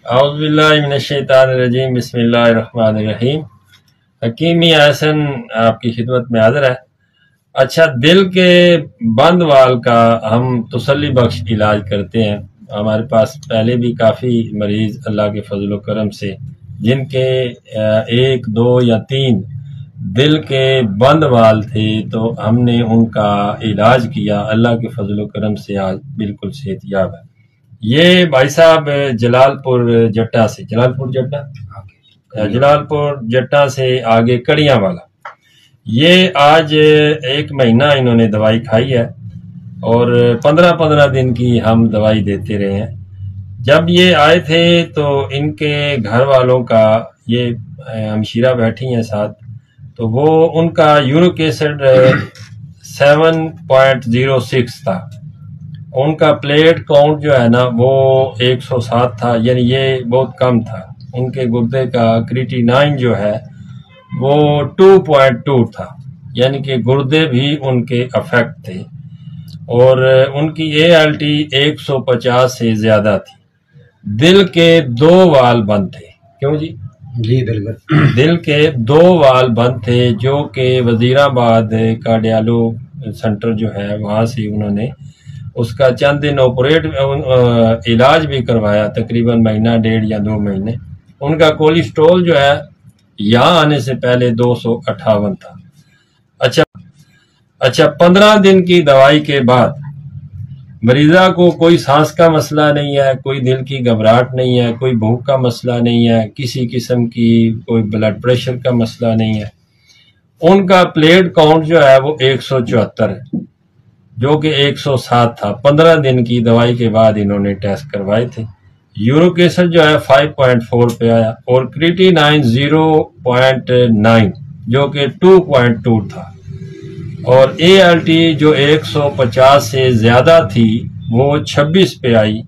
اعوذ باللہ من الشیطان الرجیم، بسم اللہ الرحمن الرحیم۔ حکیمی احسن آپ کی خدمت میں حاضر ہے۔ اچھا، دل کے بند وال کا ہم تسلی بخش علاج کرتے ہیں۔ ہمارے پاس پہلے بھی کافی مریض اللہ کے فضل و کرم سے جن کے 1 2 یا 3 دل کے بند وال تھے، تو ہم نے ان کا علاج کیا، اللہ کے فضل و کرم سے آج بالکل صحت یاب ہے۔ یہ بھائی صاحب جلال پور جٹا سے، جلال پور جٹا سے آگے کڑیاں والا، یہ آج 1 مہینہ انہوں نے دوائی کھائی ہے اور 15 دن کی ہم دوائی دیتے رہے ہیں۔ جب یہ آئے تھے تو ان کے گھر والوں کا، یہ ہمشیرہ بیٹھی ہیں ساتھ، تو وہ ان کا یورک ایسڈ 7.06 تھا، ان کا پلیٹ کاؤنٹ جو ہے نا وہ 107 تھا، یعنی یہ بہت کم تھا۔ ان کے گردے کا کریٹینائن جو ہے وہ 2.2 تھا، یعنی کہ گردے بھی ان کے افیکٹ تھے، اور ان کی ALT 150 سے زیادہ تھی۔ دل کے 2 وال بند تھے، کیوں جی؟ جی بالکل، دل کے 2 وال بند تھے، جو کہ وزیر آباد کارڈیالو سینٹر جو ہے وہاں سے انہوں نے اس کا چند دن علاج بھی کروایا، تقریباً 1.5 یا 2 مہینے۔ ان کا کولیسٹرول جو ہے یہاں آنے سے پہلے 258 تھا۔ اچھا 15 دن کی دوائی کے بعد مریضہ کو کوئی سانس کا مسئلہ نہیں ہے، کوئی دل کی گھبراہٹ نہیں ہے، کوئی بھوک کا مسئلہ نہیں ہے، کسی قسم کی کوئی بلڈ پریشر کا مسئلہ نہیں ہے۔ ان کا پلیٹ کاؤنٹ جو ہے وہ 174 ہے، جو کہ 107 تھا۔ 15 دن کی دوائی کے بعد انہوں نے ٹیسٹ کروائے تھے۔ یورک ایسڈ جو ہے 5.4 پہ آیا، اور کریٹینائن 0.9 جو کہ 2.2 تھا، اور ALT جو 150 سے زیادہ تھی وہ 26 پہ آئی،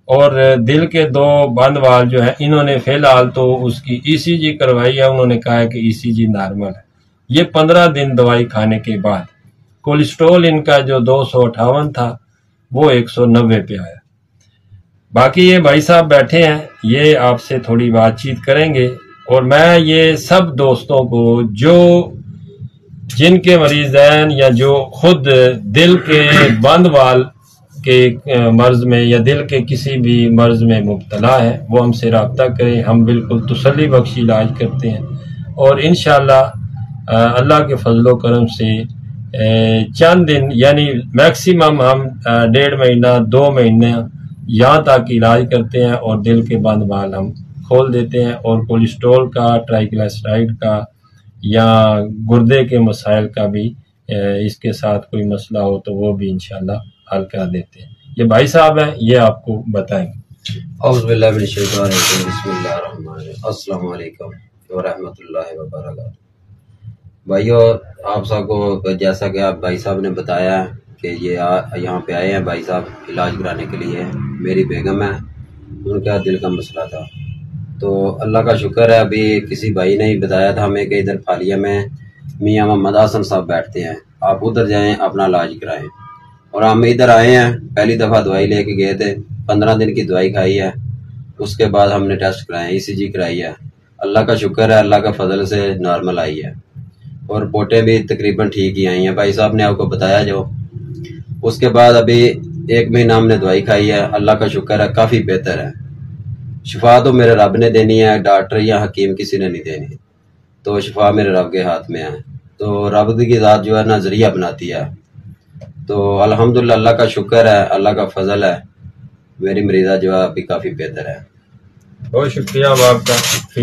اور دل کے 2 بند وال جو ہے انہوں نے فی الحال تو اس کی ECG کروائی ہے، انہوں نے کہا ہے کہ ECG نارمل ہے۔ یہ 15 دن دوائی کھانے کے بعد کولیسٹرول ان کا جو 258 تھا وہ 190 پہ آیا۔ باقی یہ بھائی صاحب بیٹھے ہیں، یہ آپ سے تھوڑی بات چیت کریں گے، اور میں یہ سب دوستوں کو جو جن کے مریضین یا جو خود دل کے بند وال کے مرض میں یا دل کے کسی بھی مرض میں مبتلا ہے، وہ ہم سے رابطہ کریں، ہم بالکل تسلی بخش علاج کرتے ہیں، اور انشاءاللہ اللہ کے فضل و کرم سے چند دن یعنی میکسیمم ہم 1.5 مہینہ 2 مہینے یہاں تک علاج کرتے ہیں، اور دل کے بند وال ہم کھول دیتے ہیں، اور کولیسٹرول کا، ٹرائیگلسرائڈ کا یا گردے کے مسائل کا بھی اس کے ساتھ کوئی مسئلہ ہو تو وہ بھی انشاءاللہ حل کر دیتے ہیں۔ یہ بھائی صاحب ہیں، یہ آپ کو بتائیں گے۔ اعوذ باللہ من الشیطان الرجیم، بسم اللہ الرحمن الرحیم۔ السلام علیکم ورحمۃ اللہ وبرکاتہ۔ بھائیو، آپ سب کو جیسا کہ آپ بھائی صاحب نے بتایا کہ یہ یہاں پہ آئے ہیں بھائی صاحب علاج کرانے کے لیے، میری بیگم ہے، ان کا دل کا مسئلہ تھا، تو اللہ کا شکر ہے ابھی کسی بھائی نے ہی بتایا تھا ہمیں کہ ادھر فالیہ میں میاں محمد حسن صاحب بیٹھتے ہیں، آپ ادھر جائیں اپنا علاج کرائیں، اور ہم ادھر آئے ہیں۔ پہلی دفعہ دوائی لے کے گئے تھے، 15 دن کی دوائی کھائی ہے، اس کے بعد ہم نے ٹیسٹ کرائے، ECG کرائی ہے، اللہ کا شکر ہے، اللہ کا فضل سے نارمل آئی ہے، اور رپورٹیں بھی تقریباً ٹھیک ہی آئی ہیں، بھائی صاحب نے آپ کو بتایا جو۔ اس کے بعد ابھی 1 مہینہ ہم نے دوائی کھائی ہے، اللہ کا شکر ہے، کافی بہتر ہے۔ شفا تو میرے رب نے دینی ہے، ڈاکٹر یا حکیم کسی نے نہیں دینی، تو شفا میرے رب کے ہاتھ میں ہے، تو رب کی ذات جو ہے نا ذریعہ بناتی ہے، تو الحمدللہ اللہ کا شکر ہے، اللہ کا فضل ہے، میری مریضہ جو ہے ابھی کافی بہتر ہے۔ بہت شکریہ آپ کا۔